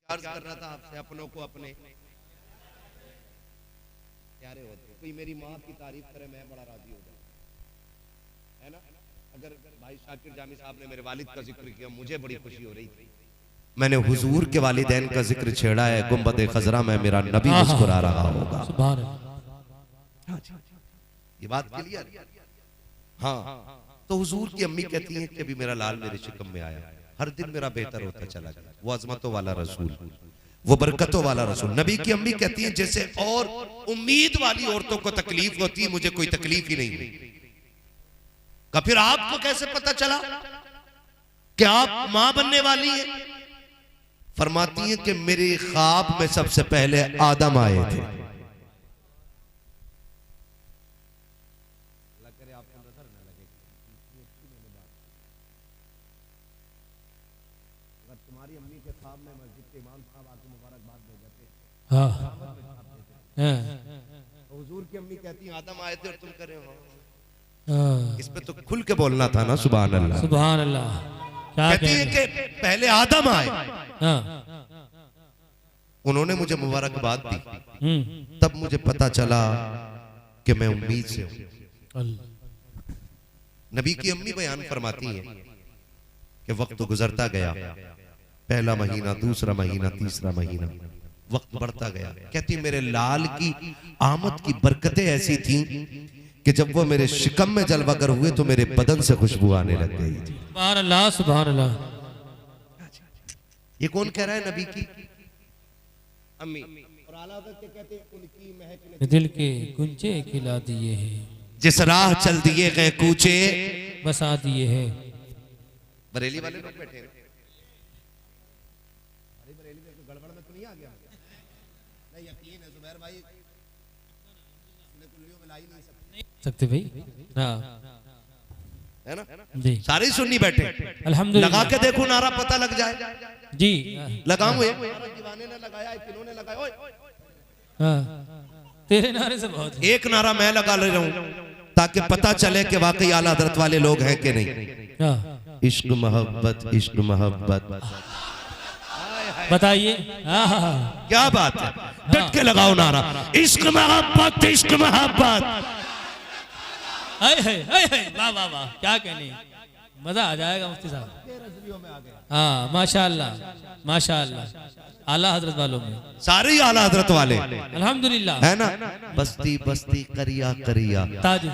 अर्ज कर रहा था आपसे, अपनों को अपने प्यारे होते। कोई मेरी माँ की तारीफ करे मैं बड़ा राजी हो जाऊँ, है ना। अगर भाई शाकिर जामी साहब ने मेरे वालिद का जिक्र किया, मुझे बड़ी खुशी हो रही थी। मैंने हुजूर के वालिदैन का जिक्र छेड़ा है, गुंबद खजरा में मेरा नबी मुस्कुरा रहा होगा। ये बात क्लियर। हाँ, तो हुजूर की अम्मी कहती हैं कि अभी मेरा लाल मेरे शिकम में आया, हर दिन मेरा बेहतर होता चला गया। वो अजमतों वाला रसूल, वो बरकतों वाला रसूल। नबी की अम्मी कहती हैं जैसे और उम्मीद वाली औरतों को तकलीफ होती है, मुझे कोई तकलीफ ही नहीं हुई। का फिर आपको कैसे पता चला कि आप मां बनने वाली हैं? फरमाती हैं कि मेरे ख्वाब में सबसे पहले आदम आए थे। तुम्हारी अम्मी के ख्वाब में मस्जिद के इमाम साहब आके मुबारकबाद दे जाते, हुजूर की अम्मी कहती हैं आदम आए थे और तुम कर रहे हो। इस पे तो खुल के बोलना था ना, सुभान अल्लाह सुभान अल्लाह। कहती है कि पहले आदम आए, उन्होंने मुझे मुबारकबाद दी, तब मुझे पता चला कि मैं उम्मीद से हूं। नबी की अम्मी बयान फरमाती है कि वक्त गुजरता गया, पहला महीना, दूसरा महीना, तीसरा महीना, वक्त बढ़ता गया। कहती मेरे लाल की आमद की बरकतें ऐसी थीं कि जब वो मेरे शिकम में जलवागर हुए तो मेरे बदन से खुशबू आने लग गई थी। सुभान अल्लाह सुभान अल्लाह। ये कौन कह रहा है? नबी की अम्मी। और आला हज़रत कहते हैं उनकी महक ने दिल के गुंजे खिला दिए हैं, जिस राह चल दिए गए कूचे बसा दिए हैं। बरेली वाले लोग बैठे हैं, बरेली में गड़बड़ में तो नहीं आ गया? नहीं, यकीन है जुबैर भाई, कुल्लियों में ला ही नहीं सकते भाई। हाँ है ना जी, सारे सुन्नी बैठे। अल्हम्दुलिल्लाह। लगा के देखो नारा, पता लग जाए। जी लगाऊं दीवाने ने लगाया, किन्होंने लगाया? ओए हाँ, तेरे नारे से बहुत है। एक नारा मैं लगा ले रहा हूं ताकि पता चले कि वाकई आला हज़रत वाले लोग हैं कि नहीं। हाँ, इश्क मोहब्बत, इश्क मोहब्बत। बताइए। हाँ हाँ हाँ, क्या बात है, डट के लगाओ नारा, इश्क मोहब्बत, इश्क मोहब्बत। वाह वाह वाह, क्या कहने, मजा आ जाएगा मुफ्ती साहब। हाँ माशाअल्लाह माशाअल्लाह, आला हजरत वालों में सारे ही आला हजरत वाले अल्हम्दुलिल्लाह, है ना। बस्ती बस्ती करिया करिया ताज।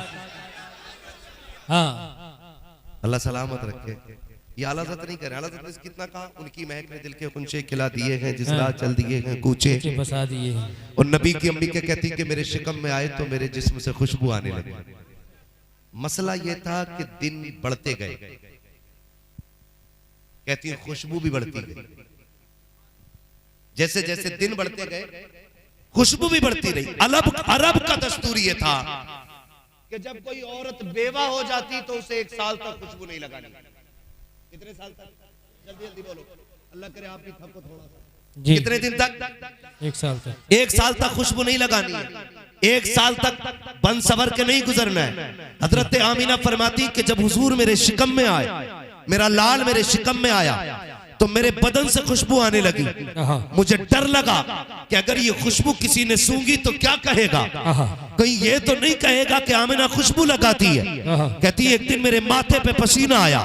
हाँ, अल्लाह सलामत रखे। ये आला हजरत नहीं करे, आला हजरत ने कितना कहा, उनकी महक ने दिल के कुंचे खिला दिए हैं, जिस राह चल दिए हैं कूचे बसा दिए हैं। और नबी की अम्मी के कहती कि मेरे शिकम में आए तो मेरे जिस्म से खुशबू आने लगी। मसला ये था कि दिन बढ़ते गए, कहती है खुशबू भी बढ़ती गई। जैसे जैसे दिन बढ़ते गए खुशबू भी बढ़ती रही। अरब का दस्तूर ये था कि जब कोई औरत बेवा हो जाती तो उसे 1 साल तक खुशबू नहीं लगानी। कितने साल तक? जल्दी जल्दी बोलो, अल्लाह करे आपकी थको थोड़ा सा। कितने दिन तक? 1 साल तक। 1 साल तक खुशबू नहीं लगानी है, 1 साल तक बन सवर के नहीं गुजरना है। हजरत आमीना फरमाती कि जब हुजूर मेरे शिकम में आए, मेरा लाल मेरे शिकम में आया तो मेरे बदन से खुशबू आने लगी। मुझे डर लगा कि अगर ये खुशबू किसी ने सूंघी तो क्या कहेगा, कहीं ये तो नहीं कहेगा कि आमीना खुशबू लगाती है। कहती है एक दिन मेरे माथे पे पसीना आया,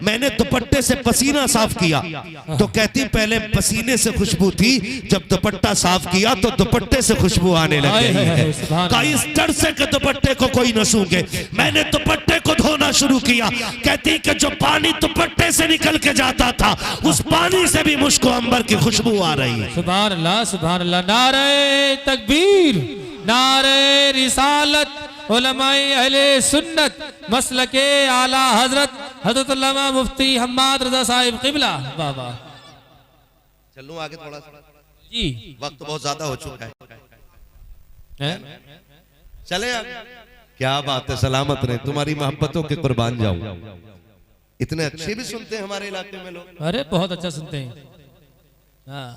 मैंने दुपट्टे से पसीना साफ किया तो कहती पहले पसीने से खुशबू थी, जब दुपट्टा साफ किया तो दुपट्टे से खुशबू आने लग गई है। इस डर से कि दुपट्टे को कोई न सूंघे मैंने दुपट्टे को धोना शुरू किया। कहती कि जो पानी दुपट्टे से निकल के जाता था उस पानी से भी मुझको अंबर की खुशबू आ रही है। सुभान अल्लाह सुभान अल्लाह। नारे तकबीर, नारे रिसालत, उलमाए अहले सुन्नत, मसलके आला हजरत हजरत अल्लामा मुफ्ती हम्माद रज़ा साहिब क़िबला। वाह वाह। चलूं आगे थोड़ा सा जी, वक्त बहुत ज्यादा हो चुका है, चले आगे। क्या बात है, सलामत रहे, तुम्हारी मोहब्बतों के कुर्बान जाऊं। इतने अच्छे भी सुनते हैं हमारे इलाके में लोग। अरे बहुत अच्छा सुनते हैं। हाँ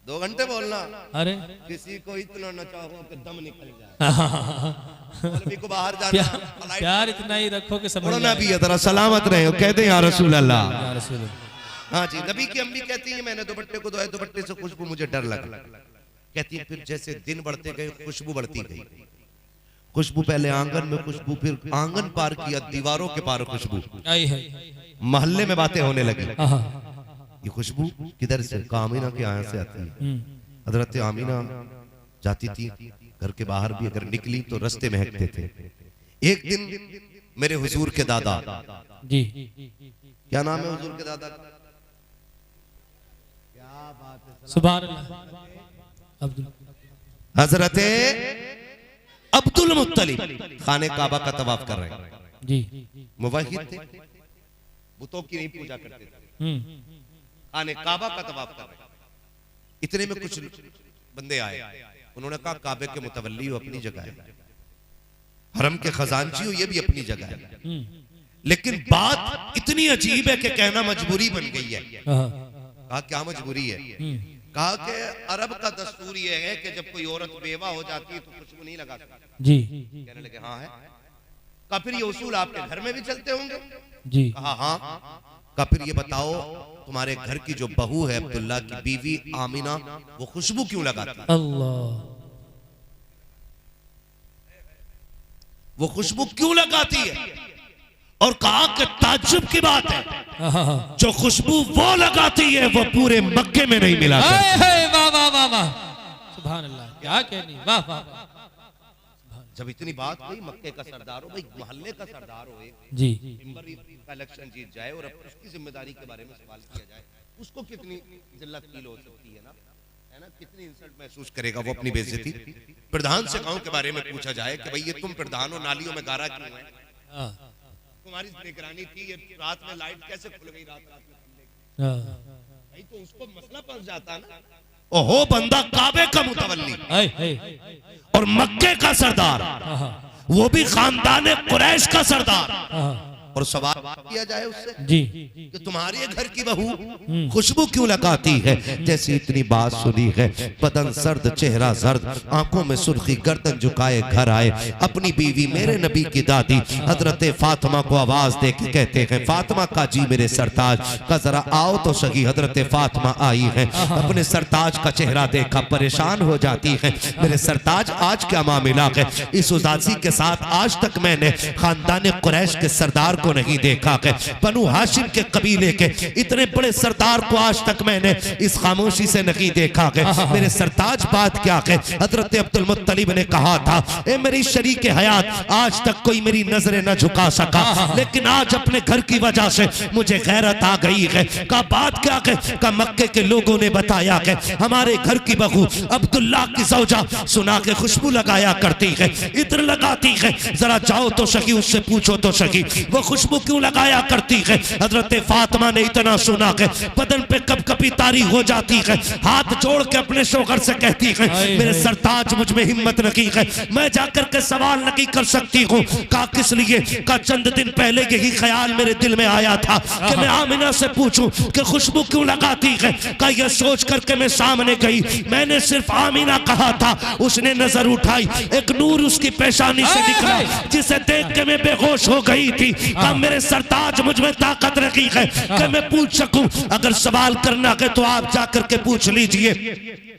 2 घंटे बोलना, अरे किसी को इतना न चाहो कि दम निकल जाए। मौलवी को बाहर जाना, प्यार इतना ही रखो कि समझ ना भी है, जरा सलामत रहे, कहते हैं या रसूल अल्लाह। हाँ जी, नबी की अम्मी कहती है मैंने दुपट्टे को धोया, दुपट्टे से खुशबू मुझे डर लगा। कहती है फिर जैसे दिन बढ़ते गए खुशबू बढ़ती गई। खुशबू पहले आंगन में खुशबू, फिर आंगन पार किया, दीवारों के पार खुशबू, आई है मोहल्ले में बातें होने लगी। आहा, ये खुशबू किधर से? आमीना के यहाँ से आती है। हजरत आमीना जाती थी घर के बाहर भी, अगर निकली तो रास्ते महकते थे। एक दिन मेरे हुजूर के दादा, जी क्या नाम है हुजूर के दादा? सुभान अल्लाह, अब्दुल हजरत अब्दुल मुत्तलिब खाने काबा का तवाफ कर रहे हैं। जी मुवाहिद थे, बुतों की नहीं पूजा करते थे, खाने काबा का तवाफ कर रहे हैं। इतने में कुछ बंदे आए, उन्होंने कहा काबे के मुतवल्ली हो, अपनी जगह है, हरम के खजानची हो, ये भी अपनी जगह है। लेकिन बात इतनी अजीब है कि कहना मजबूरी बन गई है। कहा क्या मजबूरी है? कहा कि अरब का दस्तूर ये है कि जब कोई औरत बेवा हो जाती है तो खुशबू नहीं लगा सकती। जी कहने लगे हाँ है। कहा फिर ये उसूल आपके घर में भी चलते होंगे? जी कहा हाँ। कहा फिर ये बताओ तुम्हारे घर की जो बहू है अब्दुल्ला की बीवी आमीना, वो खुशबू क्यों लगाती है? अल्लाह, वो खुशबू क्यों लगाती है? और कहा कि ताज्जुब की बात है, आहा, जो खुशबू वो लगाती है वो पूरे मक्के में नहीं मिला करती। हाय हाय, वाह वाह वाह वाह, सुभान अल्लाह, क्या कहनी, वाह वाह वाह। जब इतनी बात हुई, मक्के का सरदार हो भाई, मोहल्ले का सरदार हो, एक जी मेंबर का इलेक्शन जीत जाए और अब उसकी जिम्मेदारी के बारे में सवाल किया जाए, उसको कितनी जिल्लत फील हो सकती है ना, कितनी इंसल्ट महसूस करेगा वो अपनी बेइज्जती। प्रधान से गांव के बारे में पूछा जाए कि भाई ये तुम प्रधान हो, नालियों में गारा क्यों है? तुम्हारी निगरानी थी, ये रात में लाइट कैसे खुल गई रात में? भाई तो उसको मसला फंस जाता ना। ओहो, बंदा काबे का मुतवल्ली और मक्के का सरदार, वो भी खानदान कुरैश का सरदार, और सवाल किया जाए उससे जी कि तुम्हारे घर की बहू खुशबू क्यों लगाती है? जैसे इतनी बात सुनी है, बदन सर्द, चेहरा जर्द, आंखों में सुर्खी, गर्दन झुकाए घर आए। अपनी बीवी मेरे नबी की दादी हजरत फातिमा को आवाज दे के कहते हैं, फातिमा का जी मेरे सरताज का जरा आओ तो सही। हजरत फातिमा आई है, अपने सरताज का चेहरा देखा, परेशान हो जाती है, मेरे सरताज आज क्या मामला है? इस उदासी के साथ आज तक मैंने खानदान कुरैश के सरदार को नहीं देखा है, बनु हाशिम के कबीले के इतने बड़े सरदार को आज तक मैंने इस खामोशी से नहीं देखा है। मेरे सरताज बात क्या है? हजरत अब्दुल मुत्तलिब ने कहा था, ए मेरी शरीके हयात, आज तक कोई मेरी नजरें न झुका सका, लेकिन आज अपने घर की वजह से मुझे गैरत आ गई है। का बात क्या है? का मक्के के लोगों ने बताया है हमारे घर की बहू अब्दुल्ला की सौजा सुना के खुशबू लगाया करती है, इत्र लगाती है, जरा जाओ तो सही, उससे पूछो तो सही वो खुशबू क्यों लगाया करती है। हजरत फातिमा ने इतना सुना है, बदन पे कपकपी तारी हो जाती है, हाथ जोड़ के अपने शौहर से कहती है, मेरे सरताज मुझ में हिम्मत नहीं है, मैं जाकर के सवाल नहीं कर सकती हूँ। का किस लिए? का चंद दिन पहले यही ख्याल मेरे दिल में आया था कि मैं आमिना से पूछूं कि खुशबू क्यों लगाती है। का यह सोच करके मैं सामने गई, मैंने सिर्फ आमिना कहा था, उसने नजर उठाई, एक नूर उसकी पेशानी से निकला जिसे देख के मैं बेहोश हो गई थी। का मेरे सरताज मुझ में ताकत रखी है कि मैं पूछ सकूं, अगर सवाल करना है तो आप जाकर के पूछ लीजिए,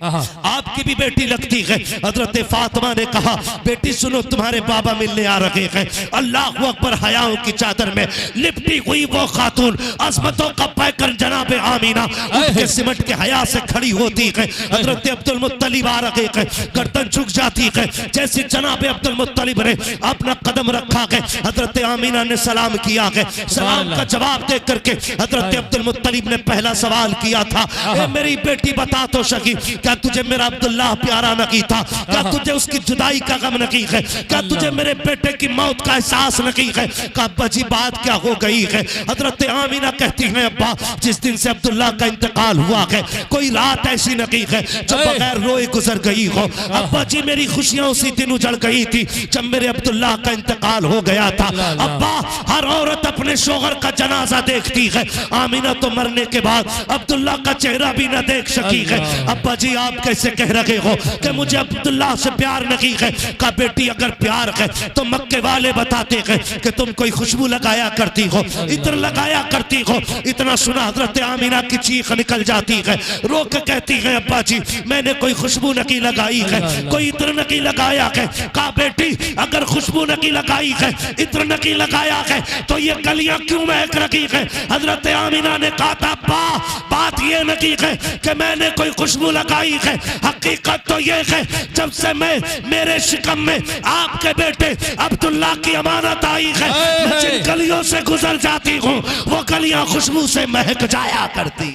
आपकी भी बेटी लगती है। हजरत फातिमा ने कहा, बेटी सुनो, तुम्हारे बाबा मिलने आ रहे हैं। अल्लाह अकबर, हयाओं की चादर में लिपटी हुई वो खातून, अजमतों का पैकर जनाब आमीना उनके सिमट के हया से खड़ी होती है। हजरत अब्दुल मुत्तलिब आ रहे हैं, गर्दन झुक जाती है। जैसे जनाब अब्दुल मुत्तलिब ने अपना कदम रखा है, हजरत आमीना ने सलाम किया है। सलाम का जवाब दे करके हजरत अब्दुल मुत्तलिब ने पहला सवाल किया था, ए मेरी बेटी बता तो सकी, क्या तुझे मेरा अब्दुल्ला प्यारा नहीं था? क्या तुझे उसकी जुदाई का गम नहीं है? क्या तुझे मेरे बेटे की मौत का एहसास नहीं है? का बजी बात क्या हो गई है? हजरत आमीना कहती है, अब्बा जिस दिन से अब्दुल्ला का इंतकाल हुआ है कोई रात ऐसी नहीं है जो बगैर रोए गुजर गई हो। अब्बा जी मेरी खुशियां उसी दिन उजड़ गई थी जब मेरे अब्दुल्ला का इंतकाल हो गया था। अब्बा हर अगर औरत अपने शोहर का जनाजा देखती है, आमिना तो मरने के बाद अब्दुल्ला का चेहरा भी न देख सकी है। अब्बा जी आप कैसे कह रहे हो कि मुझे अब्दुल्ला से प्यार नहीं है? का बेटी अगर प्यार है तो मक्के वाले बताते हैं कि तुम कोई खुशबू लगाया करती हो, इत्र लगाया करती हो। इतना सुना हजरत आमिना की चीख निकल जाती है, रो के कहती है अब्बा जी मैंने कोई खुशबू नहीं लगाई है, कोई इत्र नहीं लगाया है। कहा बेटी अगर खुशबू नहीं लगाई है, इत्र नहीं लगाया है तो ये गलियां क्यों महक रही है? हजरत आमिना ने कहा था अब्बा बात ये नहीं है कि मैंने कोई खुशबू लगाई है, हकीकत तो ये है जब से मैं मेरे शिकम में आपके बेटे अब्दुल्ला की अमानत आई है, मैं जिन गलियों से गुजर जाती हूँ वो गलियां खुशबू से महक जाया करती।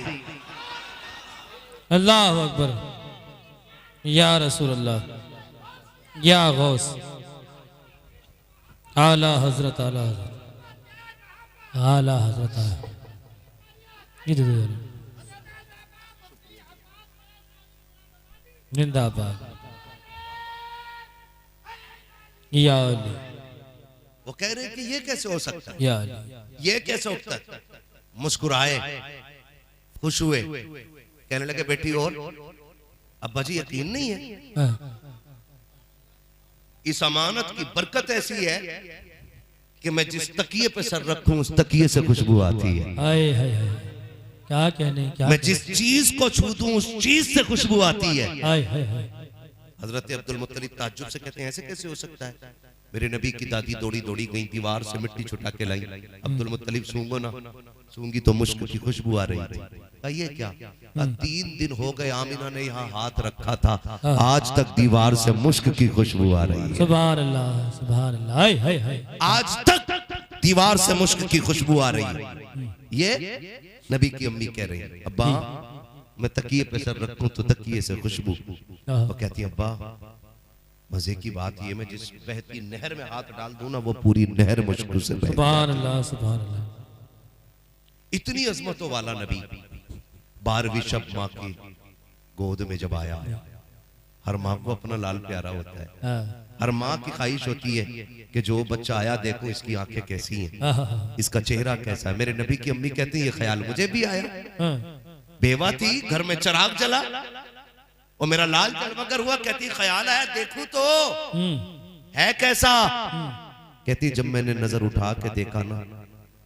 अल्लाह अकबर, या रसूल अल्लाह, या गौस, आला हजरत, आला हजरत, आला हजरत। जिंदाबाद या अली। वो कह रहे कि ये कैसे हो सकता है, या अली, ये कैसे होता है? मुस्कुराए, खुश हुए, कहने लगे बेटी और अब्बा जी यकीन नहीं है, हाँ। इस अमानत की बरकत ऐसी है कि मैं जिस तकिए पे सर रखूं उस तकिए से खुशबू आती है। हाय हाय हाय, क्या कहने, क्या मैं जिस चीज को छू दूं उस चीज से खुशबू आती है। हाय हाय हाय। हजरत अब्दुल मुत्तलिब ताज्जुब से कहते हैं ऐसे कैसे हो सकता है? मेरे नबी की दादी दौड़ी दौड़ी गई, दीवार से मिट्टी छुटा के लाई। अब्दुल मुत्तलिब सूंघो ना, सूंघी तो मुश्क की खुशबू आ रही थी। ये क्या? 3 दिन हो गए आमिना ने यहाँ हाथ रखा था, आज तक दीवार से मुश्क की खुशबू आ रही है। सुभान अल्लाह, सुभान अल्लाह, हाय हाय हाय। आज तक दीवार से मुश्क की खुशबू आ रही है। ये नबी की अम्मी कह रही है अब्बा मैं तकिए पे सर रखूं तो तकिए से खुशबू। वो कहती है अब्बा मजे की बात ये मैं जिस बहती नहर में हाथ डाल दूं ना वो पूरी नहर मुश्क से बहती। सुभान अल्लाह, सुभान अल्लाह। इतनी अजमतों वाला नबी 12वीं शब माँ की गोद में जब आया, हर माँ को अपना लाल प्यारा होता है, हर माँ की ख्वाहिश होती है कि जो बच्चा आया देखो इसकी आंखें कैसी हैं, इसका चेहरा कैसा है। मेरे नबी की अम्मी कहती है ये ख्याल मुझे भी आया। बेवा थी, घर में चिराग जला और मेरा लाल जलमगर हुआ, कहती ख्याल आया देखूं तो है कैसा। कहती जब मैंने नजर उठा के देखा ना,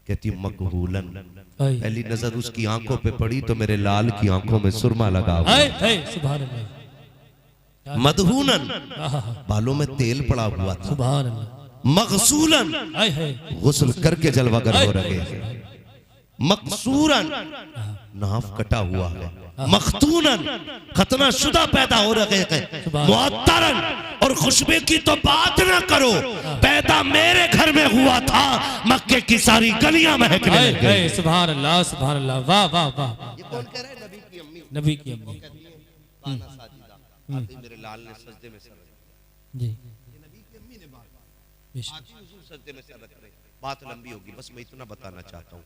कहती मकबूलन, पहली नजर उसकी आंखों पे पड़ी तो मेरे लाल की आंखों में सुरमा लगा हुआ, सुभान अल्लाह। मदहूनन, बालों में तेल पड़ा हुआ था, सुभान अल्लाह। मगसूलन, गुस्ल करके जलवागर हो रहे हैं, मकसूरन, नाफ कटा हुआ है, मखतूनन, खतना शुदा पैदा हो रहे हैं, मुअत्तरन, और खुशबू की तो बात ना करो, पैदा मेरे घर में हुआ था, मक्के की सारी गलियां महकने लग गई। सुभान अल्लाह, सुभान अल्लाह, वाह वाह वाह। ये कौन कह रहा है? नबी की अम्मी। नबी की अम्मी। मेरे लाल ने सजदे में सर रखा जी, नबी की अम्मी ने बात आती हुजूर सजदे में सर रख रहे। बात लंबी होगी, बस मैं इतना बताना चाहता हूँ,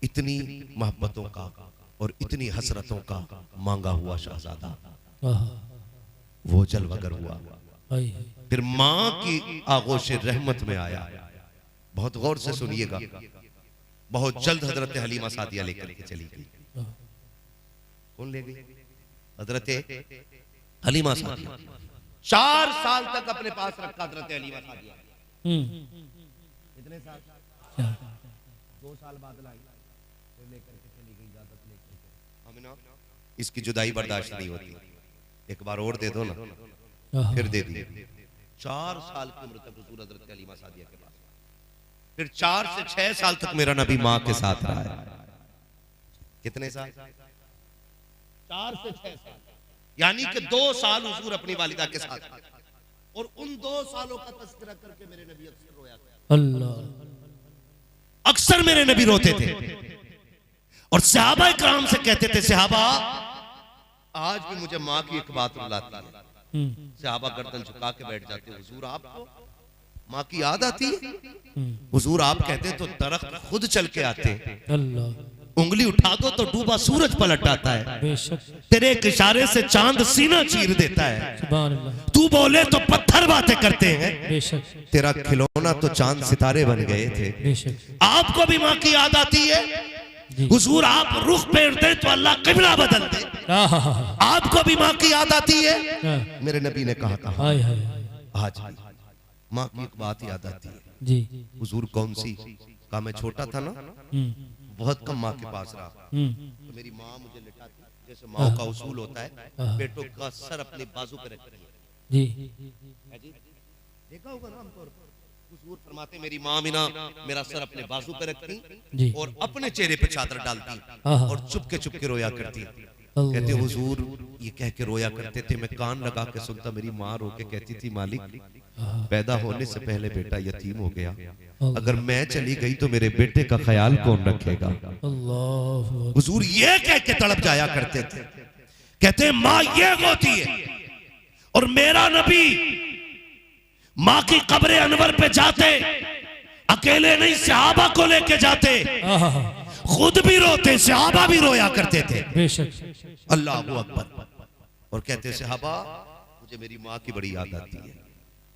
इतनी मोहब्बतों का और इतनी हसरतों का मांगा हुआ शहजादा वो जलवगर हुआ। फिर माँ की आगोश रहमत में आया। बहुत गौर से सुनिएगा, बहुत जल्द हजरत हलीमा सादिया लेकर के चली गई। कौन ले गई? हजरत हलीमा सादिया। 4 साल तक अपने पास रखा हजरत हलीमा सादिया। कितने साल? 2 साल बाद लाई, फिर लेकर के चली गई, इजाजत लेकर। आमिना, इसकी जुदाई बर्दाश्त नहीं होती, एक बार और दे दो ना, फिर दे दी। 4 साल की उम्र तक हुजूर हजरत हलीमा सादिया के पास, फिर 4 से 6 साल तक मेरा नबी माँ के साथ रहा है। कितने साल? 4 से 6 साल, यानी कि 2 साल हुजूर अपनी वालिदा के साथ, और उन 2 सालों का तज़किरा करके मेरे नबी अक्सर रोया करते। अल्लाह, अक्सर मेरे नबी रोते थे और सहाबा इकराम से कहते थे सहाबा आज भी मुझे माँ की एक बात रुलाती है। सहाबा गर्दन झुका के बैठ जाते, हुजूर आपको माँ की याद आती है? हुजूर आप कहते तो दरख्त खुद चल के आते, अल्लाह, उंगली उठा दो तो डूबा सूरज पलट आता है, बेशक, तेरे एक इशारे से चांद सीना चीर देता है, सुभान अल्लाह, तू बोले तो पत्थर बातें करते हैं, बेशक, तेरा खिलौना रोना तो चांद सितारे बन गए थे। बेशक आपको भी माँ की याद आती है? जी। हुजूर आप रुख फेर दे तो अल्लाह किबला बदल दे। आपको भी माँ की याद आती है? मेरे नबी ने कहा था हाय हाय आज माँ की एक बात याद आती है। जी। हुजूर कौन सी? कहा मैं छोटा था ना, बहुत कम माँ के पास रहा, तो मेरी माँ मुझे लिटाती, जैसे माँ का उसूल होता है बेटों का सर अपने बाजू पे रखती है जी। देखा होगा ना हमको। हुजूर फरमाते मेरी माँ भी ना मेरा सर अपने बाजू पे रखती जी। और अपने चेहरे पे चादर डालती और चुपके रोया करती। कहते हुजूर ये कह के रोया करते थे, मैं कान लगा के सुनता, मेरी माँ रो के कहती थी मालिक पैदा होने से पहले बेटा यतीम हो गया, अगर मैं चली गई तो मेरे बेटे का ख्याल कौन रखेगा? अल्लाह। हुजूर ये कह के तड़प जाया करते थे। कहते माँ ये होती है। और मेरा नबी माँ की कब्र अनवर पे जाते, अकेले नहीं सहाबा को लेके जाते, खुद भी रोते, सहाबा भी रोया करते थे। बेशक। अल्लाह अकबर। और कहते सहाबा मुझे मेरी माँ की बड़ी याद आती है,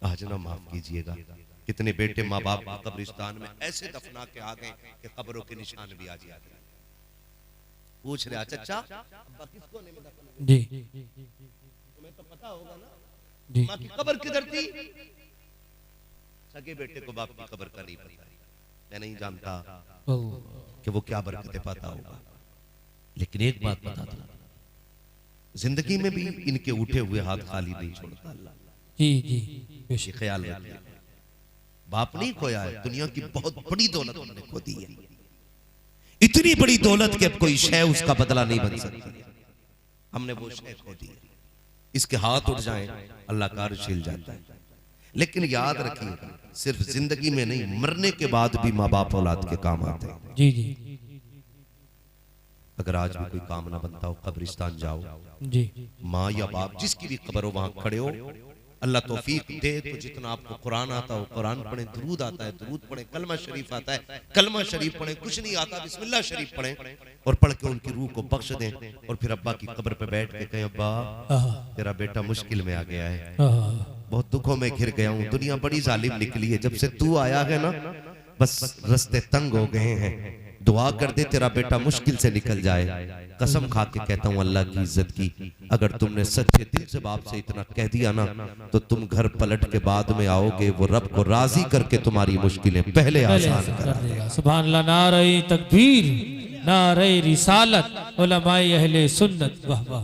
आज ना माफ कीजिएगा। कितने बेटे माँ बाप कब्रिस्तान में ऐसे दफना के आ गए कि कब्रों के निशान भी आज याद है। पूछ रहे चचा अब्बा किस कोने में दफन? जी तुम्हें तो पता होगा ना जी। माँ की कब्र किधर थी? सगे बेटे को बाप की कब्र का नहीं पता। मैं नहीं जानता कि वो क्या बरकतें पाता होगा, लेकिन एक बात बता दूं, जिंदगी में भी इनके उठे हुए हाथ खाली नहीं छोड़ता अल्लाह। जी जी। ये बेशक। ख्याल रखिए, बाप नहीं खोया है, दुनिया की बहुत बड़ी दौलत हमने खो दी है। इतनी बड़ी दौलत कि अब कोई शय उसका बदला नहीं बन सकती। हमने वो शय खो दी। इसके हाथ उठ जाएं अल्लाह का अर्श हिल जाता है। लेकिन याद रखिए सिर्फ जिंदगी में नहीं, मरने के बाद भी माँ बाप औलाद के काम आते हैं। जी जी। अगर आज भी कोई काम ना बनता हो, कब्रिस्तान जाओ, जी। माँ या बाप जिसकी भी कब्र हो वहां खड़े हो, अल्लाह तौफीक दे तो जितना आपको कुरान आता हो कुरान पढ़े, दुरूद आता है दुरूद पढ़े, कलमा शरीफ आता है कलमा शरीफ पढ़े, कुछ नहीं आता बिस्मिल्लाह शरीफ पढ़े और पढ़ के उनकी रूह को बख्श दें। और फिर अब्बा की कब्र पे बैठ के कहें अब्बा तेरा बेटा मुश्किल में आ गया है, बहुत दुखों में घिर गया हूँ, दुनिया बड़ी जालिम निकली है, जब से तू आया है ना बस रास्ते तंग हो गए हैं, दुआ कर दे तेरा बेटा मुश्किल से निकल जाए। कसम खा के कहता हूँ अल्लाह की इज्जत की, अगर तुमने सच्चे दिल से बाप से इतना कह दिया ना तो तुम घर पलट के बाद में आओगे, वो रब को राजी करके तुम्हारी मुश्किलें पहले आसान कर देगा। सुभान अल्लाह। नारे तकबीर, नारे रिसालत, उलमाए अहले सुन्नत। वाह वाह।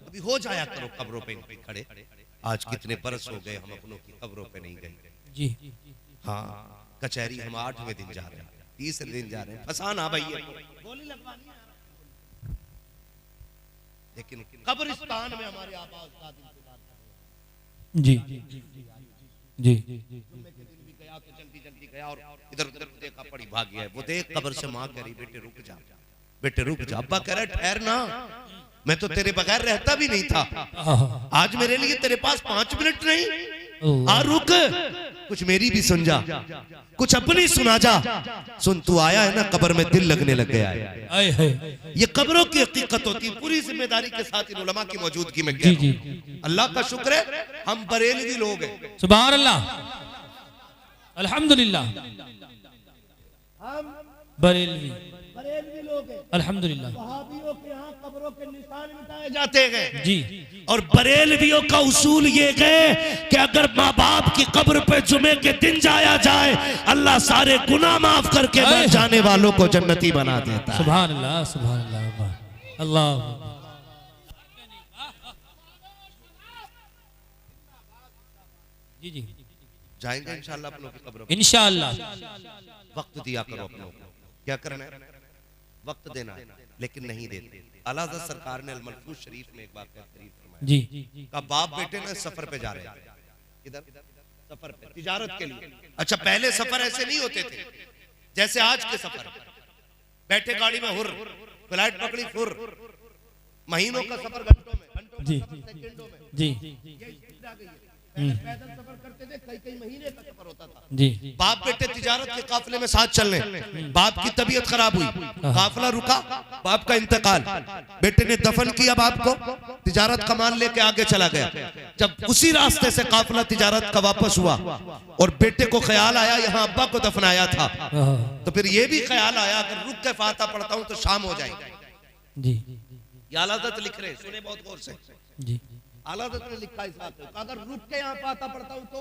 अभी हो जाया करो कब्रों पे खड़े। आज कितने बरस हो गए हम अपनों की कब्रों पे नहीं गए। जी। हाँ कचहरी हम 8वें दिन जा रहे हैं, 30 दिन जा रहे हैं, फसाना भैया गोली लगवानी है। लेकिन कब्रिस्तान में हमारे आबा उस्ताद इंतजार कर रहे हैं। जी जी। जुम्मे के दिन भी गया तो जल्दी जल्दी गया और इधर उधर देखा पड़ी भाग गया। वो देख कब्र से माँ कह रही बेटे रुक जा, बेटे रुक जा। अब्बा कह रहा ठहरना, मैं तो तेरे बगैर रहता भी नहीं था, आज मेरे लिए तेरे पास 5 मिनट नहीं, आ रुक, कुछ मेरी भी सुन जा, कुछ अपनी सुना जा। सुन तू आया है ना कब्र में दिल लगने लग गया है। ये कब्रों की हकीकत होती है। पूरी जिम्मेदारी के साथ इन उलमा की मौजूदगी में जी जी। अल्लाह का शुक्र है हम बरेलवी लोग हैं। सुभान अल्लाह, अल्हम्दुलिल्लाह। बरेलवी लोग हैं अल्हम्दुलिल्लाह। वहाबियों के यहाँ कब्रों के निशान मिटाए जाते हैं जी। और बरेलवियों का उसूल ये है कि अगर माँ बाप की कब्र पे जुमे के दिन जाया जाए अल्लाह सारे गुनाह माफ करके मर जाने वालों को जन्नती बना देता है। सुभान अल्लाह, सुभान अल्लाह, अल्लाह। जी जी। जाएंगे इंशाअल्लाह अपनों की कब्रों। इंशाअल्लाह। वक्त दिया करो अपनों को, क्या करना है वक्त देना है, लेकिन नहीं देते। आला हज़रत सरकार ने अल-मलफूज शरीफ में एक बात तहरीर फरमाई जी। का बाप बेटे ना सफर पे जा रहे हैं, इधर सफर पे तिजारत के लिए। अच्छा पहले सफर ऐसे नहीं होते थे जैसे आज के सफर, बैठे गाड़ी में हुर, फ्लाइट पकड़ी हुर, महीनों का सफर घंटों में, जी सेकंडों में। जी पैदल सफर करते थे, कई महीने का सफर होता था। जी। बाप बेटे तिजारत के काफिले में साथ चल रहे, बाप की तबीयत खराब हुई, काफिला रुका, बाप का इंतकाल, बेटे ने दफन किया बाप को, तिजारत का माल लेके आगे चला गया। जब उसी रास्ते से काफिला तिजारत का वापस हुआ और बेटे को ख्याल आया यहाँ अब्बा को दफनाया था, तो फिर ये भी ख्याल आया अगर रुक के फातिहा पढ़ता हूँ तो शाम हो जाएगी। जी ये आला हज़रत लिख रहे हैं, सुने बहुत गौर से। जी आला हज़रत ने लिखा इस बात को, अगर रुक के यहाँ फातिहा पढ़ता हूँ तो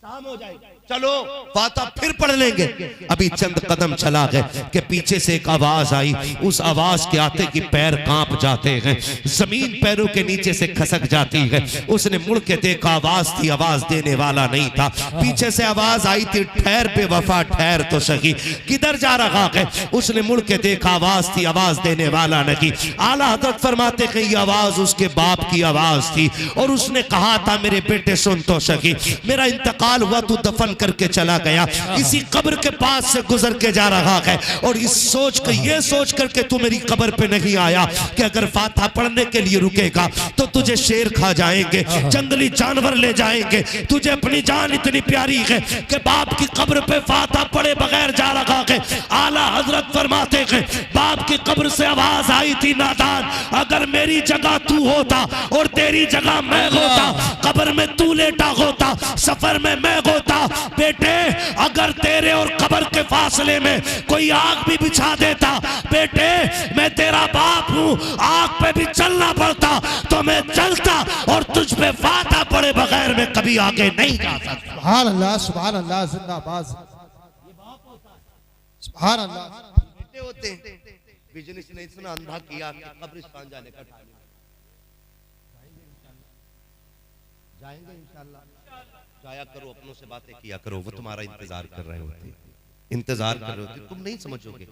शाम हो जाएगी। चलो फातिहा फिर पढ़ लेंगे। अभी चंद कदम चला गए कि पीछे से एक आवाज आई। उस आवाज के आते कि पैर कांप जाते हैं, जमीन पैरों के नीचे से खसक जाती है। उसने मुड़ के देखा, आवाज थी, आवाज देने वाला नहीं था। पीछे से आवाज आई थी, ठहर बेवफा ठहर तो सही, किधर जा रहा है? उसने मुड़ के देखा, आवाज थी, आवाज देने वाला नहीं। आला हज़रत फरमाते हैं ये आवाज उसके बाप की आवाज थी और उसने कहा था मेरे बेटे सुन तो सही, मेरा इंतकाल हुआ, तू दफन करके चला गया, इसी कब्र के पास से गुजर के जा रहा है और इस सोच के ये सोच करके तू मेरी कब्र पे नहीं आया कि अगर फातिहा पढ़ने के लिए रुकेगा तो तुझे शेर खा जाएंगे, जंगली जानवर ले जाएंगे, तुझे अपनी जान इतनी प्यारी है कि बाप की कब्र पे फातिहा पढ़े बगैर जा रहा है। आला हजरत फरमाते हैं बाप की कब्र से आवाज आई थी, नादान अगर मेरी जगह तू होता और तेरी जगह मैं होता, कब्र में तू लेटा होता, सफर में मैं होता, बेटे अगर तेरे और कब्र के फासले में कोई आग भी बिछा देता, बेटे मैं तेरा बाप हूं, आग पे भी चलना पड़ता तो मैं चलता और तुझ पे फातिहा पढ़े बगैर मैं कभी आगे नहीं जा सकता। सुभान अल्लाह, सुभान अल्लाह, जिंदाबाद, सुभान अल्लाह। बेटे होते हैं, बिजनेस ने इतना अंधा किया कि कब्रिस्तान जाने का टाइम जाएंगे इंशाल्लाह। जाया करो, अपनों से बातें किया करो, वो तुम्हारा इंतजार कर रहे होते, इंतजार कर रहे होते, तुम नहीं समझोगे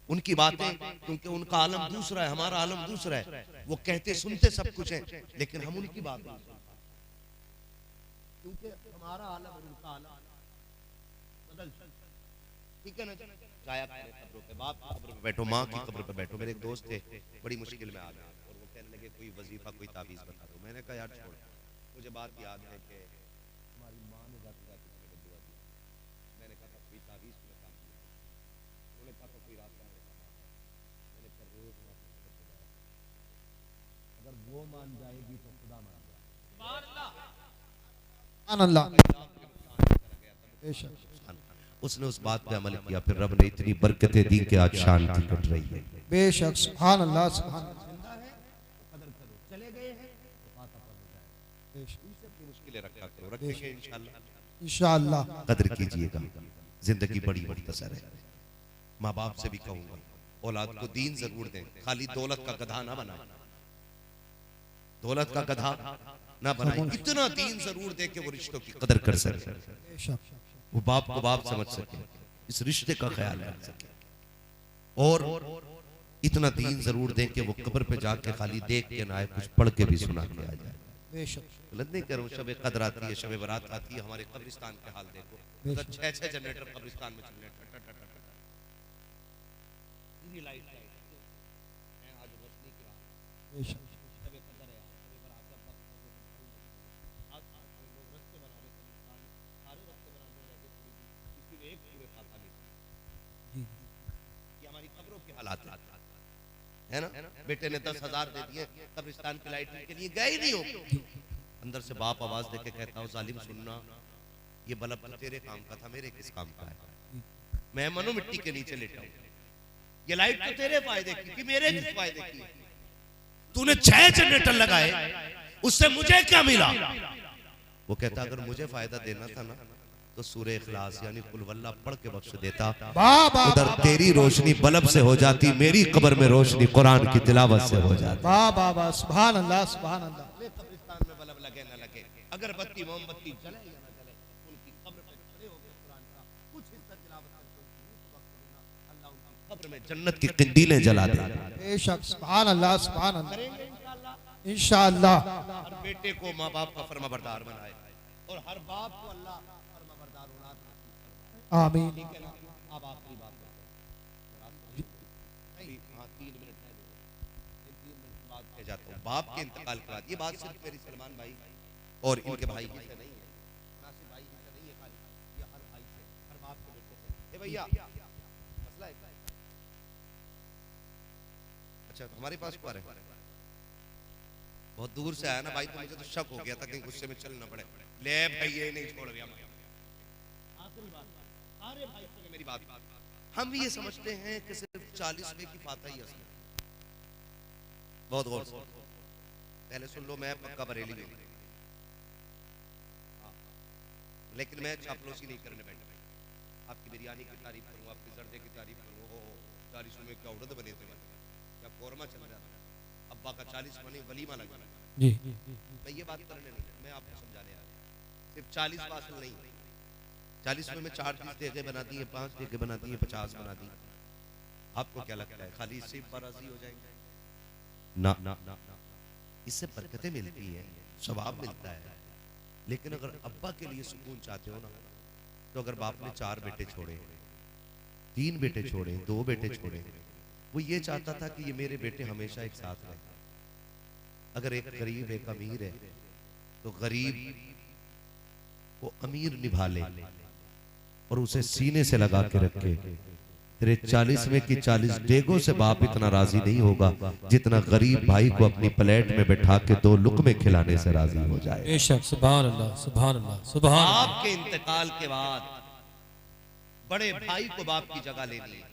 उनकी बातें, क्योंकि उनका आलम दूसरा है, हमारा आलम दूसरा है। वो कहते सुनते सब कुछ है, लेकिन हम उनकी बात नहीं सुनते, क्योंकि हमारा आलम और उनका आलम बदल, ठीक है ना। जाया कब्रों पे, बाप की कब्र पे बैठो, माँ की कब्र पे बैठो। मेरे एक दोस्त थे, बड़ी मुश्किल में आ गए और वो कहने लगे कोई वजीफा कोई ताबीज बता दो। मैंने कहा यार छोड़, मुझे बात याद है कि हमारी माँ ने जाते जाते हमें दुआ दी। मैंने कहा था कोई ताबीज में काम किया, उन्होंने कहा था कोई रास्ता मेरे पास। मैंने कहा रोज माँ की कब्र पे जाया, अगर वो मान जाएगी तो खुदा मान जाएगा। सुभान अल्लाह। बेशक उसने उस बात पे अमल किया, फिर रब ने इतनी बरकतें दी कि आज शांति कट रही है। बेशक, सुभान अल्लाह, सुभान अल्लाह। चले गए हैं अपनी मुश्किलें रखा करो, रखेंगे इंशाअल्लाह। इंशाअल्लाह कदर कीजिएगा, जिंदगी बड़ी मुख्तसर है। माँ बाप से भी कहूंगा औलाद को दीन जरूर दें, खाली दौलत का गधा ना बनाए, दौलत का गधा ना बनाए, इतना दीन जरूर दे कि वो रिश्तों की कदर कर सके, बेशक, वो बाप को बाप समझ सके, इस रिश्ते का ख्याल रख सके। और इतना दीन जरूर दें कि वो कब्र पे जाके खाली देख के ना आए, कुछ पढ़ के भी सुना के आ जाए। बेशक, गलत नहीं करूं, शब कदर आती है, शब बारात आती है, हमारे कब्रिस्तान के हाल देखो, अगर 6-6 जनरेटर कब्रिस्तान में चल रहे हैं, लाइट आज रोशनी की रात, बेशक, शब कदर है, शब बारात का आज लोग रस्ते बना रहे, कब्रिस्तान सारे रस्ते बनाने लगे, किसी ने एक पूरे फातिहा नहीं जी, ये हमारी कब्रों के हालात है ना। बेटे ने 10,000 दे दिए कब्रिस्तान की लाइटिंग के लिए, गए ही नहीं हो। अंदर से बाप आवाज देके कहता हूँ जालिम सुनना, ये बल्ब तो तेरे काम का था, मेरे किस काम का है? मैं मनो मिट्टी के नीचे लेटा हूँ, ये लाइट तो तेरे फायदे की थी, मेरे किस फायदे की? तूने 6 जनरेटर लगाए, उससे मुझे क्या मिला? वो कहता अगर मुझे फायदा देना था ना तो सूरह इखलास यानी कुल वल्लाह पढ़ के बख्श देता, उधर तेरी रोशनी बल्ब से हो जाती, मेरी कब्र में रोशनी कुरान की तिलावत से हो जाती। वाह वाह वाह, सुभान अल्लाह, सुभान अल्लाह। कब्रिस्तान में बल्ब लगे ना लगे, अगरबत्ती मोमबत्ती जले या ना जले, उनकी कब्र पे खड़े होकर कुरान का कुछ हिस्सा तिलावत करके अल्लाह उनकी कब्र में जन्नत की किंदीलें जला दे। बेशक, सुभान अल्लाह, सुभान अल्लाह, इंशाअल्लाह। हर बेटे को माँ बाप का फर्माबरदार बनाए और हर बाप को अल्लाह फर्माबरदार औलाद नसीब करे। आमीन। ठीक है ना। अब आखिरी बात करते हैं, हाँ 3 मिनट है, 3 मिनट बाद कह जाता हूँ। बाप के इंतकाल के बाद, ये बात सिर्फ मेरी सलमान भाई और इनके भाई ही से नहीं है, मुनासिब भाई ही से नहीं है, खाली ये हर भाई से, हर बाप के बेटे से। ए भैया मसला है, अच्छा हमारे पास क्या है? बहुत दूर से आया ना भाई, तो मुझे तो शक हो गया था कहीं गुस्से में चलना पड़े। ले भाई ये नहीं छोड़ गया। आखिरी बात, सारे भाई सुने मेरी बात। हम भी ये समझते हैं कि सिर्फ 40वें की फातह ही असली। बहुत गौर से पहले सुन लो, मैं पक्का बरेली में, लेकिन मैं चापलूसी नहीं करने बैठा। आपकी बिरयानी की तारीफ करूँ, आपके जर्दे की तारीफ करूँ, 40 में क्या उड़द बने थे, क्या कौरमा चल रहा था, अब्बा का 40 मने वलीमा लगा जी। मैं ये बात करने नहीं, मैं आपको समझाने आया। सिर्फ 40 वासल नहीं, 40 में 4 चीज दे के बनाती है, 5 दे के बनाती है, 50 बनाती है। आपको क्या लगता है खाली इससे राजी हो जाएंगे? ना, इससे बरकतें मिलती है, सवाब मिलता है। लेकिन अगर अब्बा के लिए सुकून चाहते हो ना, तो अगर बाप ने 4 बेटे छोड़े, 3 बेटे छोड़े, 2 बेटे छोड़े, वो ये चाहता था कि ये मेरे बेटे हमेशा एक साथ रहे। अगर एक गरीब एक अमीर है, तो गरीब को अमीर निभा ले और उसे सीने से लगा के रखे। तेरे 40वें की 40 डेगों से बाप इतना राजी नहीं होगा जितना गरीब भाई को अपनी प्लेट में बैठा के 2 लुक़मे खिलाने से राजी हो जाए। बेशक, सुभान अल्लाह, सुभान अल्लाह, सुभान अल्लाह। बाप के इंतकाल के बाद बड़े भाई को बाप की जगह लेनी है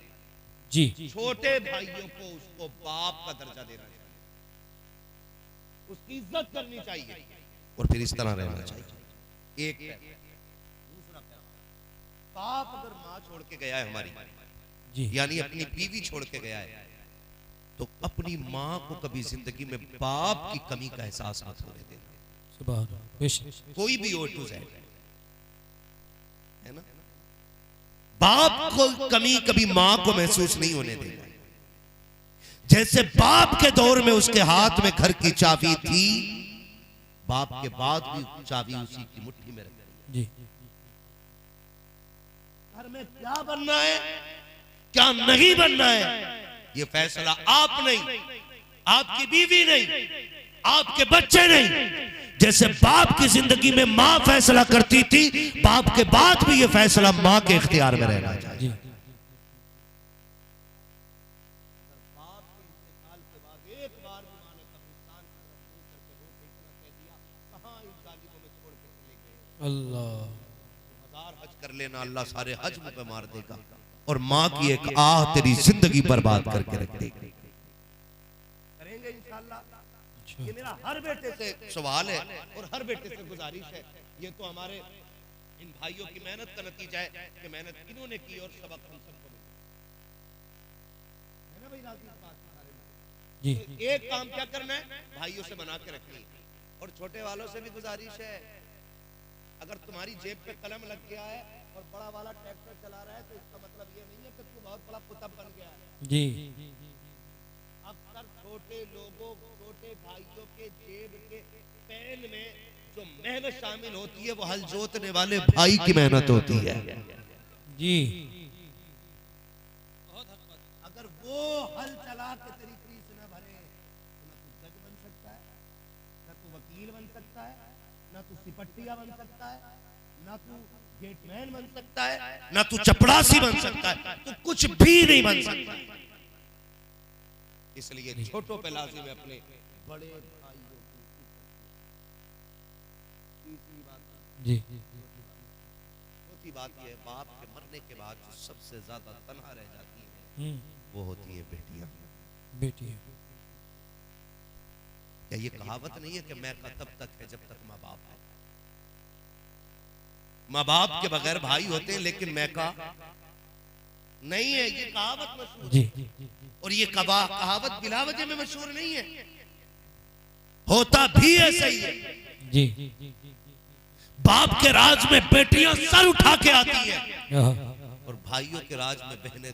जी। छोटे भाइयों को उसको बाप का दर्जा देना चाहिए, उसकी इज्जत करनी चाहिए, और फिर इस तरह रहना चाहिए। एक दूसरा, बाप अगर माँ छोड़ के गया है हमारी जी, यानी अपनी बीवी छोड़ के गया है, तो अपनी माँ को कभी जिंदगी में बाप की कमी का एहसास मत होने देना। सुभान अल्लाह, बेशक, कोई भी हो टू जेड, है ना, बाप को कमी कभी माँ को महसूस नहीं होने देना। जैसे बाप के दौर में उसके हाथ में घर की चाबी थी, बाप के बाद भी चाबी उसी की मुट्ठी में रखी जी। घर में क्या बनना है क्या नहीं बनना है, ये फैसला आप नहीं, आपकी बीवी नहीं, आपके बच्चे नहीं। जैसे बाप की जिंदगी में माँ फैसला करती थी, बाप के बाद भी ये फैसला माँ के इख्तियार में रहना चाहिए। जी। बाप के इंतकाल के बाद एक बार भी माँ ने कब्रिस्तान की तरफ मुंह करके रो के इतना कह दिया, कहाँ इन जालिमों में छोड़ के चले गए। अल्लाह, 1000 हज कर लेना, अल्लाह सारे हज मुंह पे मार देगा, और माँ की एक आह तेरी जिंदगी बर्बाद करके रख देगी। करेंगे इंशाअल्लाह। ये मेरा हर बेटे से सवाल है और हर बेटे से गुजारिश है। ये तो हमारे इन भाइयों की मेहनत का नतीजा है कि मेहनत इन्होंने की और सबक हम सबको मिला, है ना भाई? राजी इस बात के बारे में जी। तो एक काम क्या करना है, भाइयों से बना के रखनी है। और छोटे वालों से भी गुजारिश है, अगर तुम्हारी जेब पे कलम लग गया है और बड़ा वाला ट्रैक्टर चला रहा है, तो इसका मतलब ये नहीं है कि तू बहुत बड़ा कुतब बन गया है। जी। अक्सर छोटे लोगों, छोटे भाइयों के जेब के पेन में जो मेहनत शामिल होती है, वो हल जोतने वाले भाई की मेहनत होती है। जी। अगर वो हल चला के तेरी फीस न भरे, तो ना तू जज बन सकता है, ना तू वकील बन सकता है, ना तू सिपट्टिया बन सकता है, ना तू गेटमैन बन सकता है, ना तू चपड़ासी बन सकता है, तू कुछ भी नहीं बन सकता। इसलिए छोटों पे लाजिम है अपने बड़े भाइयों को। तीसरी बात, जी। चौथी बात यह है, बाप के मरने के बाद जो सबसे ज्यादा तन्हा रह जाती है, वो होती है बेटियां। बेटी है। क्या ये कहावत नहीं है कि मैं का तब तक है जब तक माँ बाप है? माँ बाप के बगैर भाई होते हैं, लेकिन मैं का नहीं है। ये कहावत मशहूर जी। है, और ये कहावत बिला वजह में मशहूर नहीं है, होता भी ऐसा ही है। जी। बाप के राज में बेटियां सर उठा के आती हैं, हाँ। और भाइयों के राज में बहनें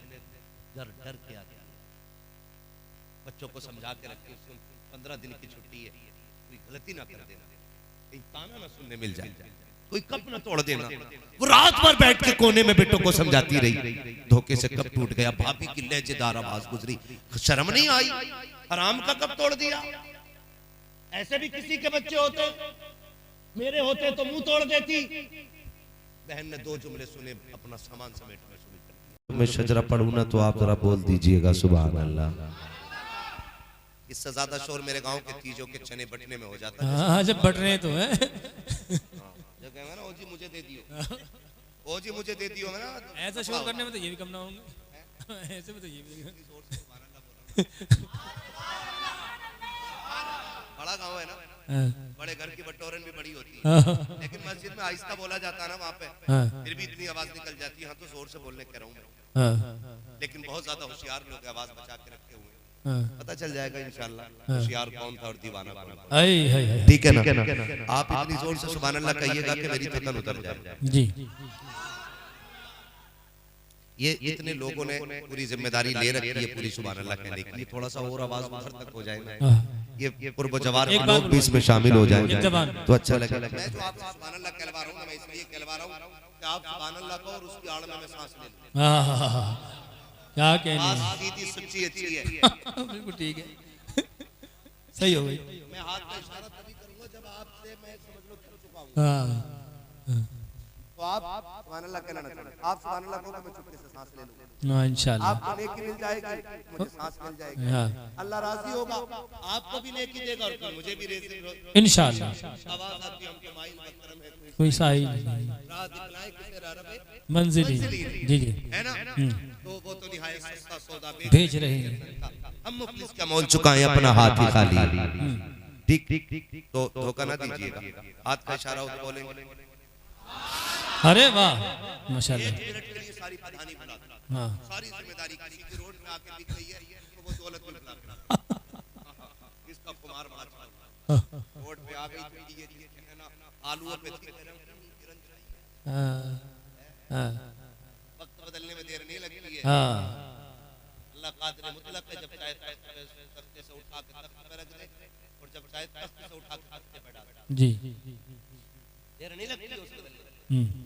डर डर के आती हैं। बच्चों को समझा के रखते हैं, 15 दिन की छुट्टी है, कोई गलती ना कर देना, कहीं ताना ना सुनने मिल जाए, कोई कप ना तोड़ देना। वो रात भर बैठ के कोने में बेटों को समझाती रही, धोखे से कप टूट गया, भाभी की लहजेदार आवाज गुजरी, शर्म नहीं आई, हराम का कप तोड़ दिया। ऐसे भी किसी के बच्चे होते, मेरे होते तो मुंह तोड़ देती। बहन ने 2 जुमले सुने, अपना सामान समेटना शुरू कर दिया। मैं शजरा पढ़ूं ना तो आप जरा बोल दीजिएगा सुभान अल्लाह। इससे ज्यादा शोर मेरे गांव के तीजों के चने बटने में हो जाता है। हाँ जब बट रहे तो है। जो कहेंगे ना, ओ जी मुझे दे दियो, ओ जी मुझे दे दियो, है ना। ऐसा शोर करने में तो ये भी कम ना होंगे, ऐसे में तो ये भी। बड़ा गांव है ना, बड़े घर की बटोरन भी बड़ी होती है, लेकिन मस्जिद में आहिस्ता बोला जाता है ना वहाँ पे, फिर भी इतनी आवाज निकल जाती है। हाँ तो जोर से बोलने कह रहा हूँ मैं, लेकिन बहुत ज्यादा होशियार लोग आवाज बचा के रखे हुए हैं। पता चल जाएगा इंशाल्लाह होशियार कौन था और दीवाना कौन था। ठीक है ना? आप इतनी जोर से सुभान अल्लाह कहिएगा कि मेरी थकन उतर जाए जी। ये इतने लोगों ने पूरी जिम्मेदारी ले रखी है पूरी सुभान अल्लाह कहने की, थोड़ा सा और आवाज उधर तक हो जाए ना, ये पूर्व जवार लोग भी इसमें शामिल हो जाए तो अच्छा लगेगा। मैं जो आपसे सुभान अल्लाह कहलवा रहा हूँ, मैं इसलिए कहलवा रहा हूँ कि आप सुभान अल्लाह को और उसकी आड़ में मैं सांस ले लूं। क्या कहने, सीधी सच्ची अच्छी है। बिल्कुल ठीक है, सही हो गई। मैं हाथ का इशारा तभी करूंगा जब आपसे मैं समझ लो थक चुका हूं, तो आप सुभान अल्लाह कहना ना चाहें, आप सुभान अल्लाह कहोगे मैं चुपके से सांस ले लूंगा, इंशाल्लाह आपको नेकी मिल जाएगी, मुझे सांस मिल जाएगी, अल्लाह राजी होगा, आपको भी नेकी देगा और फिर मुझे भी इंशाल्लाह। आवाज आती है हमके माई मुकर्रम है कोई साहिल राह दिखलाए किसे राह रबे मंजिली, जी जी है ना, तो वो तो निहायत सस्ता सौदा भेज रहे हैं। हम मुफलिस का मोल चुकाएं अपना हाथ ही खाली। ठीक तो धोखा ना दीजिएगा, हाथ का इशारा हो तो बोलेंगे। अरे वाह माशाल्लाह। मिनट के लिए सारी प्रधानी बुला दो, सारी जिम्मेदारी किसी की रोड पे आके दिख रही है तो वो दौलत में बुला दो। इसका कुमार बड़ा चला रोड पे आ गई तो ये है ना, आलू पे वक्त बदलने में देर नहीं लगती है। अल्लाह कादिर मुतलक है, जब चाहे तख्ते से उठा के तख्त पे रख दे और जब चाहे तख्त से उठा के तख्ते पे डाल दे। जी देर नहीं लगती है उसके बदले,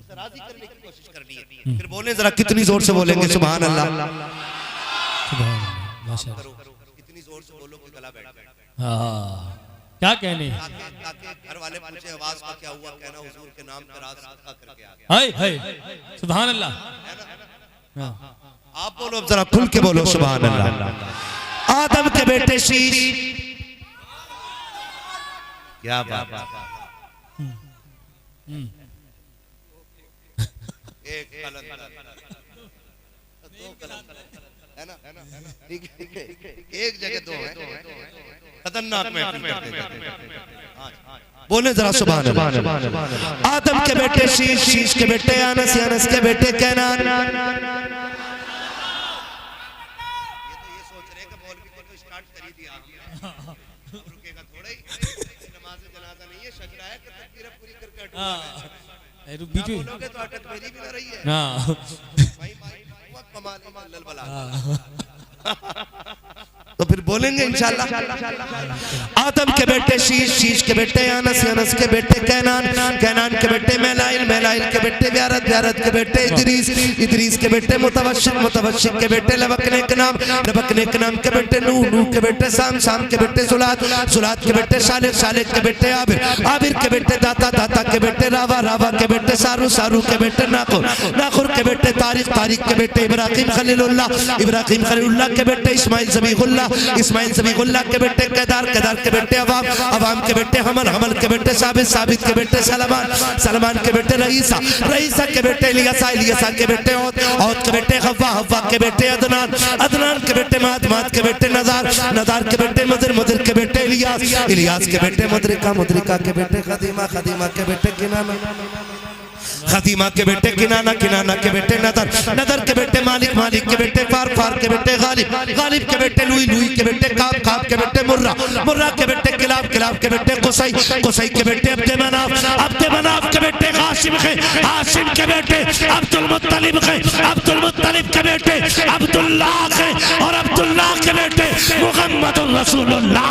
उसे राजी करने की कोशिश करनी है। फिर बोले जरा कितनी जोर से बोलेंगे सुभान अल्लाह, माशाल्लाह। इतनी जोर से बोलो कि गला बैठ जाए। क्या कहने, घर वाले पूछे आवाज का क्या हुआ, कहना हुजूर के नाम पे रात सदका करके आ गया। हाय हाय सुभान अल्लाह। आप बोलो जरा खुल के बोलो सुभान अल्लाह। आदम के बेटे शीश, क्या बात, एक गलत दो गलत है ना, ठीक है, एक जगह दो है, खतरनाक में बोले जरा सुभान अल्लाह। आदम के बेटे शीश, शीश के बेटे अनस, अनस के बेटे कैनान। ये तो ये सोच रहे कि मौलवी को तो स्टार्ट कर ही दिया, रुकेगा थोड़ा ही, नमाज जनाजा नहीं है, शजरा है कि तकबीर पूरी करके हटूंगा। बोलोगे तो अटक मेरी भी ना रही है भाई, कमाल लल बला। तो फिर बोलेंगे इंशाल्लाह। आदम के बेटे शीश, शीश के बेटे अनस, अनस के बेटे कैनान, कैनान के बेटे मेलाइल, मेलाइल के बेटे व्यारत, व्यारत के बेटे इदरीस, इदरीस के बेटे मुतवश्शिक, मुतवश्शिक के बेटे लबकने के नाम, लबकने के नाम के बेटे नूह, नूह के बेटे शाम, शाम के बेटे सुलात, सुलात के बेटे शालिक, शालिक के बेटे आबिर, आबिर के बेटे दाता, दाता के बेटे रावा, रावा के बेटे सारू, सारू के बेटे नाखुर, नाखुर के बेटे तारिक, तारिक के बेटे इब्राहिम खलीलुल्लाह, इब्राहिम खलीलुल्लाह के बेटे इस्माइल ज़बीहुल्लाह, इस्माइल ज़बीहुल्लाह के बेटे केदार, केदार के बेटे अवाम, अवाम के बेटे हमल, हमल के बेटे साबित, साबित के बेटे सलमान, सलमान के बेटे रईसा, रईसा के बेटे इलियासा, इलियासा के बेटे औद, औद के बेटे हव्वा, हव्वा के बेटे अदनान, अदनान के बेटे माद, माद के बेटे नज़ार, नज़ार के बेटे मुदर, मुदर के बेटे इलियास, इलियास के बेटे मुदरिका, मुदरिका के बेटे खदीमा, खदीमा के बेटे किनाना, खदीमा के बेटे किनाना, किनाना के बेटे नदर, नदर के बेटे मालिक, मालिक के बेटे फार, फार के बेटे गालिब, गालिब के बेटे लुई, लुई के बेटे काब, काब के बेटे मुर्रा, मुर्रा के बेटे किलाब, किलाब के बेटे कुसई, कुसई के बेटे अब्दे मनाफ, अब्दे मनाफ के बेटे हाशिम के, हाशिम के बेटे अब्दुल मुत्तलिब के, अब्दुल मुत्तलिब के बेटे अब्दुल्लाह के, और अब्दुल्लाह के बेटे मुहम्मदुर रसूलुल्लाह।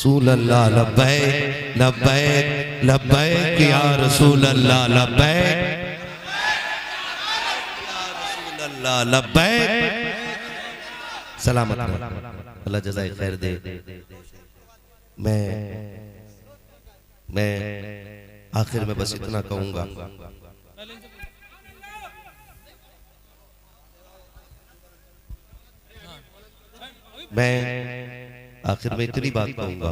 रसूल अल्लाह लब्बैक लब्बैक लब्बैक या रसूल अल्लाह लब्बैक या रसूल अल्लाह लब्बैक। सलामत रहो, अल्लाह जज़ाए खैर दे। मैं आखिर में बस इतना कहूंगा, मैं आखिर में इतनी बात कहूंगा